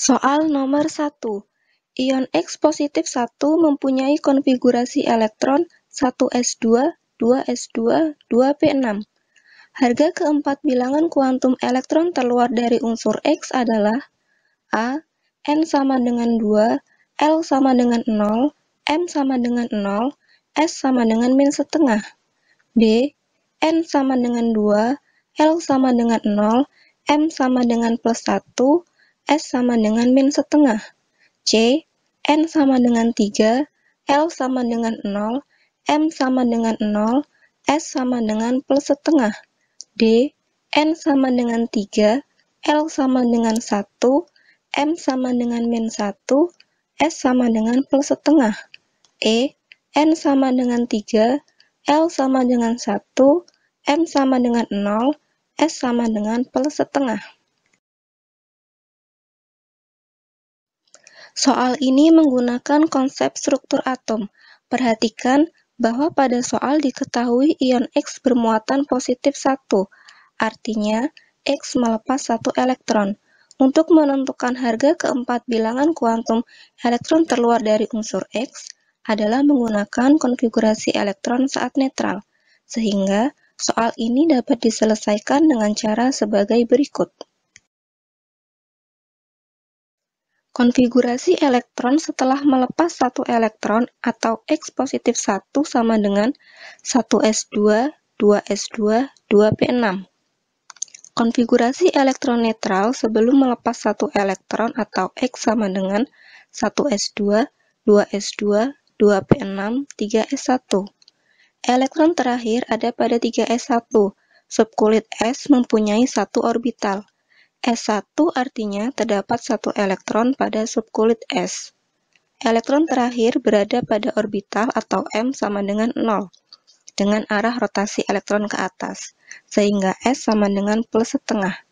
Soal nomor 1. Ion X positif 1 mempunyai konfigurasi elektron 1s2, 2s2, 2p6. Harga keempat bilangan kuantum elektron terluar dari unsur X adalah A. N sama dengan 2, L sama dengan 0, M sama dengan 0, S sama dengan min setengah. B. N sama dengan 2, L sama dengan 0, M sama dengan plus 1, S sama dengan min setengah. C. N sama dengan 3, L sama dengan 0, M sama dengan 0, S sama dengan plus setengah. D. N sama dengan 3, L sama dengan 1, M sama dengan min 1, S sama dengan plus setengah. E. N sama dengan 3, L sama dengan 1, M sama dengan 0, S sama dengan plus setengah. Soal ini menggunakan konsep struktur atom. Perhatikan bahwa pada soal diketahui ion X bermuatan positif 1, artinya X melepas 1 elektron. Untuk menentukan harga keempat bilangan kuantum elektron terluar dari unsur X adalah menggunakan konfigurasi elektron saat netral, sehingga soal ini dapat diselesaikan dengan cara sebagai berikut. Konfigurasi elektron setelah melepas 1 elektron atau X positif 1 sama dengan 1s2, 2s2, 2p6. Konfigurasi elektron netral sebelum melepas 1 elektron atau X sama dengan 1s2, 2s2, 2p6, 3s1. Elektron terakhir ada pada 3s1. Subkulit S mempunyai 1 orbital. S1 artinya terdapat 1 elektron pada subkulit S. Elektron terakhir berada pada orbital atau M sama dengan 0, dengan arah rotasi elektron ke atas, sehingga S sama dengan plus setengah.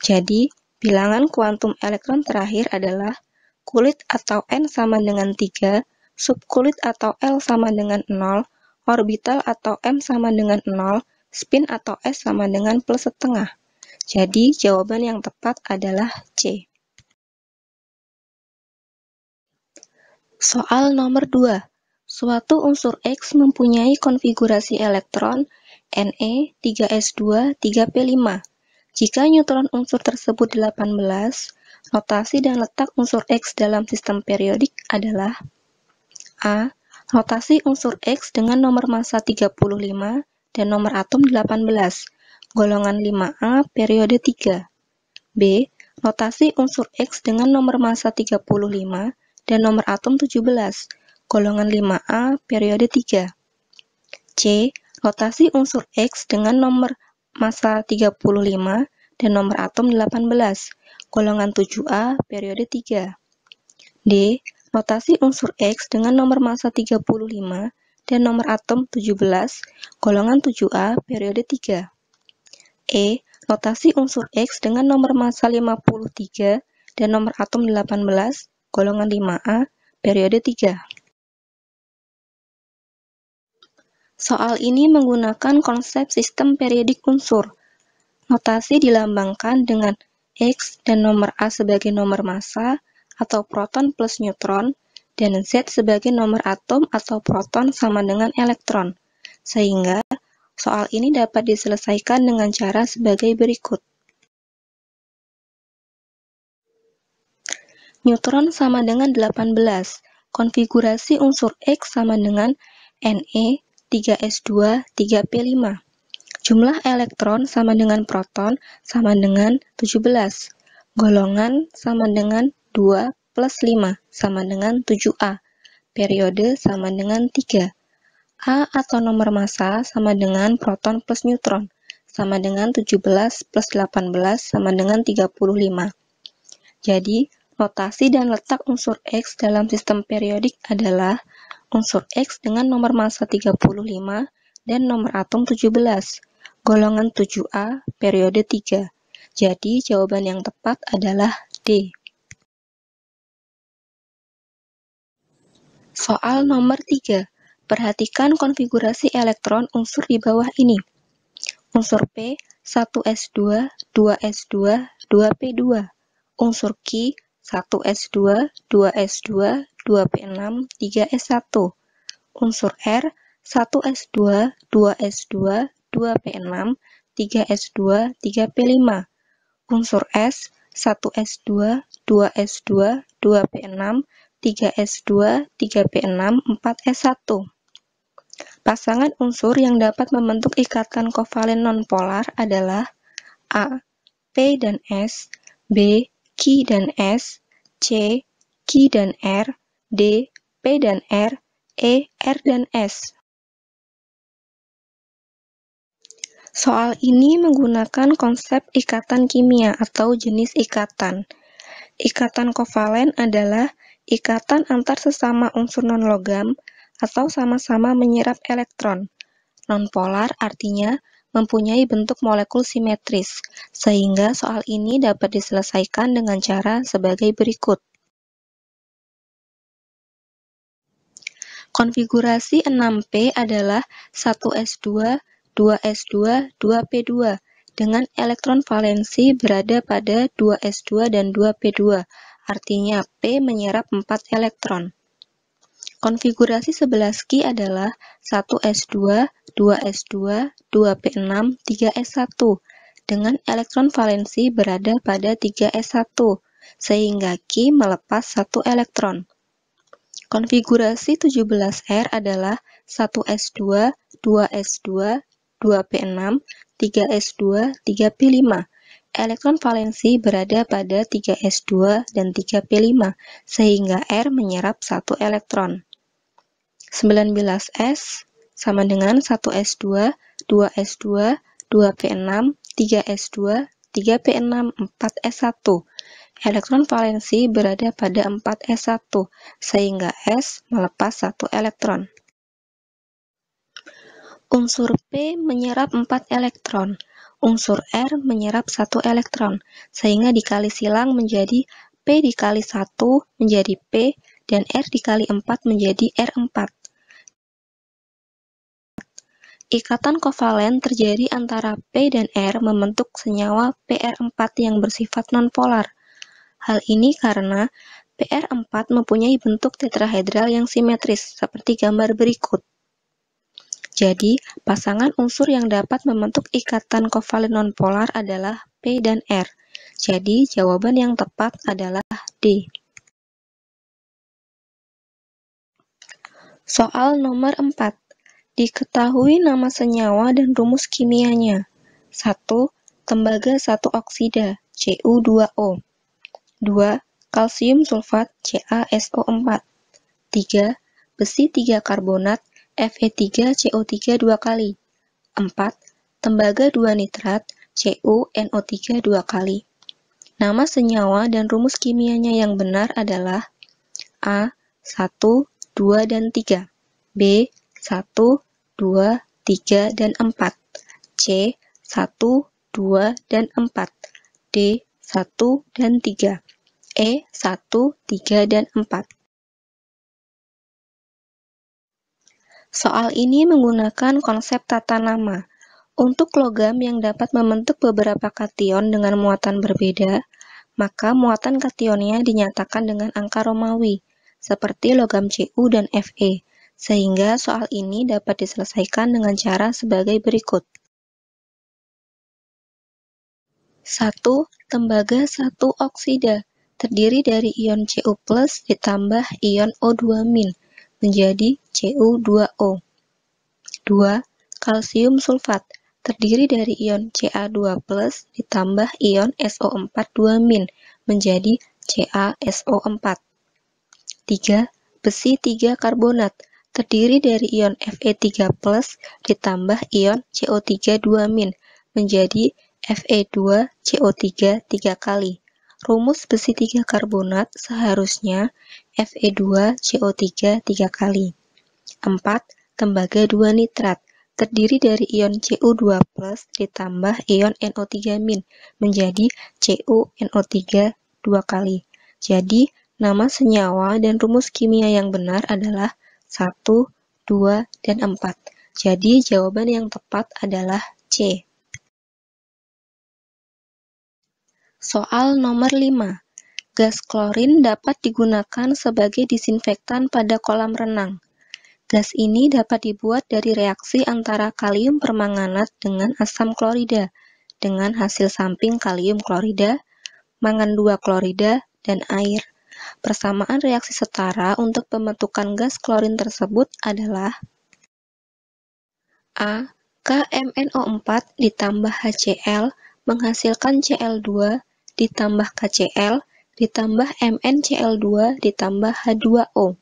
Jadi, bilangan kuantum elektron terakhir adalah kulit atau N sama dengan 3, subkulit atau L sama dengan 0, orbital atau M sama dengan 0, spin atau S sama dengan plus setengah. Jadi, jawaban yang tepat adalah C. Soal nomor 2. Suatu unsur X mempunyai konfigurasi elektron Ne 3s2 3p5. Jika neutron unsur tersebut 18, rotasi dan letak unsur X dalam sistem periodik adalah A. Rotasi unsur X dengan nomor massa 35 dan nomor atom 18. Golongan 5A periode 3. B. Rotasi unsur X dengan nomor massa 35 dan nomor atom 17. Golongan 5A periode 3. C. Rotasi unsur X dengan nomor massa 35 dan nomor atom 18. Golongan 7A periode 3. D. Rotasi unsur X dengan nomor massa 35 dan nomor atom 17. Golongan 7A periode 3. E. Rotasi unsur X dengan nomor massa 53 dan nomor atom 18, golongan 5A, periode 3. Soal ini menggunakan konsep sistem periodik unsur. Notasi dilambangkan dengan X dan nomor A sebagai nomor massa atau proton plus neutron, dan Z sebagai nomor atom atau proton sama dengan elektron, sehingga soal ini dapat diselesaikan dengan cara sebagai berikut. Neutron sama dengan 18. Konfigurasi unsur X sama dengan Ne 3s2 3p5. Jumlah elektron sama dengan proton sama dengan 17. Golongan sama dengan 2 plus 5 sama dengan 7A. Periode sama dengan 3. A atau nomor massa sama dengan proton plus neutron, sama dengan 17 plus 18 sama dengan 35. Jadi, rotasi dan letak unsur X dalam sistem periodik adalah unsur X dengan nomor massa 35 dan nomor atom 17, golongan 7A, periode 3. Jadi, jawaban yang tepat adalah D. Soal nomor 3. Perhatikan konfigurasi elektron unsur di bawah ini. Unsur P, 1s2, 2s2, 2p2. Unsur Q, 1s2, 2s2, 2p6, 3s1. Unsur R, 1s2, 2s2, 2p6, 3s2, 3p5. Unsur S, 1s2, 2s2, 2p6, 3s2, 3p6, 4s1. Pasangan unsur yang dapat membentuk ikatan kovalen nonpolar adalah A. P dan S, B. Q dan S, C. Q dan R, D. P dan R, E. R dan S. Soal ini menggunakan konsep ikatan kimia atau jenis ikatan. Ikatan kovalen adalah ikatan antar sesama unsur non-logam atau sama-sama menyerap elektron. Nonpolar artinya mempunyai bentuk molekul simetris, sehingga soal ini dapat diselesaikan dengan cara sebagai berikut. Konfigurasi 6P adalah 1s2, 2s2, 2p2 dengan elektron valensi berada pada 2s2 dan 2p2, artinya P menyerap 4 elektron. Konfigurasi 11Q adalah 1s2, 2s2, 2p6, 3s1 dengan elektron valensi berada pada 3s1, sehingga Q melepas 1 elektron. Konfigurasi 17R adalah 1s2, 2s2, 2p6, 3s2, 3p5. Elektron valensi berada pada 3s2 dan 3p5, sehingga R menyerap 1 elektron. 19S sama dengan 1s2, 2s2, 2p6, 3s2, 3p6, 4s1. Elektron valensi berada pada 4s1, sehingga S melepas 1 elektron. Unsur P menyerap 4 elektron, unsur R menyerap 1 elektron, sehingga dikali silang menjadi P dikali 1 menjadi P, dan R dikali 4 menjadi R4. Ikatan kovalen terjadi antara P dan R membentuk senyawa PR4 yang bersifat nonpolar. Hal ini karena PR4 mempunyai bentuk tetrahedral yang simetris, seperti gambar berikut. Jadi, pasangan unsur yang dapat membentuk ikatan kovalen nonpolar adalah P dan R. Jadi, jawaban yang tepat adalah D. Soal nomor 4. Diketahui nama senyawa dan rumus kimianya. 1. Tembaga 1 oksida, Cu2O. 2. Kalsium sulfat, CaSO4. 3. Besi 3 karbonat, Fe3CO3 2 kali. 4. Tembaga 2 nitrat, CuNO3 2 kali. Nama senyawa dan rumus kimianya yang benar adalah A. 1, 2, dan 3. B. 1, 2, 3, dan 4. C. 1, 2, dan 4. D. 1 dan 3. E. 1, 3, dan 4. Soal ini menggunakan konsep tata nama. Untuk logam yang dapat membentuk beberapa kation dengan muatan berbeda, maka muatan kationnya dinyatakan dengan angka Romawi, seperti logam Cu dan Fe, sehingga soal ini dapat diselesaikan dengan cara sebagai berikut. 1. Tembaga 1 oksida terdiri dari ion Cu+ ditambah ion O2- menjadi Cu2O. 2. Kalsium sulfat terdiri dari ion Ca2+ ditambah ion SO4 menjadi CaSO4. 3. Besi 3 karbonat terdiri dari ion Fe3+ ditambah ion CO3 2- menjadi Fe2CO3 3 kali. Rumus besi 3 karbonat seharusnya Fe2CO3 3 kali. 4. Tembaga 2 nitrat terdiri dari ion Cu2+ ditambah ion NO3- menjadi CuNO3 2 kali. Jadi, nama senyawa dan rumus kimia yang benar adalah 1, 2, dan 4. Jadi, jawaban yang tepat adalah C. Soal nomor 5. Gas klorin dapat digunakan sebagai disinfektan pada kolam renang. Gas ini dapat dibuat dari reaksi antara kalium permanganat dengan asam klorida, dengan hasil samping kalium klorida, mangan 2 klorida, dan air. Persamaan reaksi setara untuk pembentukan gas klorin tersebut adalah A. KMNO4 ditambah HCl menghasilkan Cl2 ditambah KCl ditambah MnCl2 ditambah H2O.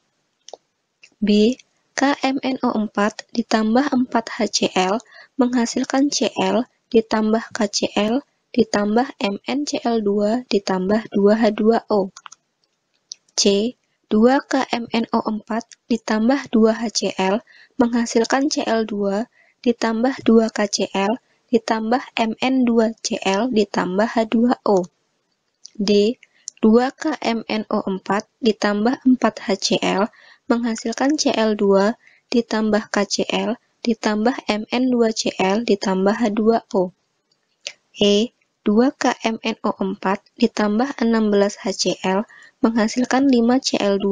B. KMNO4 ditambah 4HCl menghasilkan Cl ditambah KCl ditambah MnCl2 ditambah 2H2O. C. 2KMNO4 ditambah 2HCl menghasilkan Cl2 ditambah 2KCl ditambah Mn2Cl ditambah H2O. D. 2KMNO4 ditambah 4HCl menghasilkan Cl2 ditambah KCl ditambah Mn2Cl ditambah H2O. E. 2KMNO4 ditambah 16HCl menghasilkan 5Cl2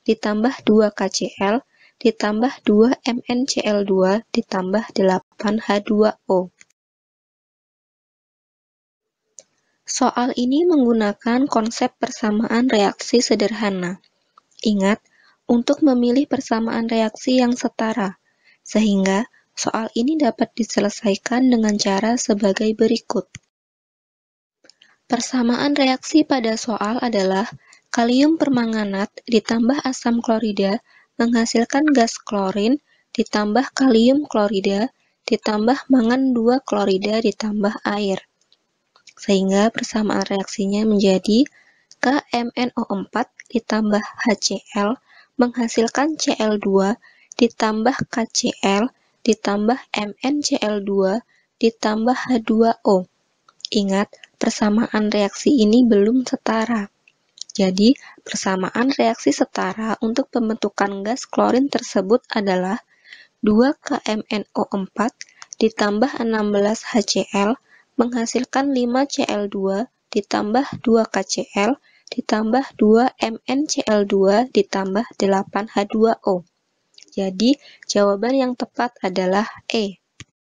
ditambah 2KCl ditambah 2MnCl2 ditambah 8H2O. Soal ini menggunakan konsep persamaan reaksi sederhana. Ingat, untuk memilih persamaan reaksi yang setara, sehingga soal ini dapat diselesaikan dengan cara sebagai berikut. Persamaan reaksi pada soal adalah kalium permanganat ditambah asam klorida menghasilkan gas klorin ditambah kalium klorida ditambah mangan 2 klorida ditambah air. Sehingga persamaan reaksinya menjadi KMNO4 ditambah HCl menghasilkan Cl2 ditambah KCl ditambah MnCl2 ditambah H2O. Ingat, persamaan reaksi ini belum setara. Jadi, persamaan reaksi setara untuk pembentukan gas klorin tersebut adalah 2KMNO4 ditambah 16HCl menghasilkan 5Cl2 ditambah 2KCl ditambah 2MnCl2 ditambah 8H2O. Jadi, jawaban yang tepat adalah E.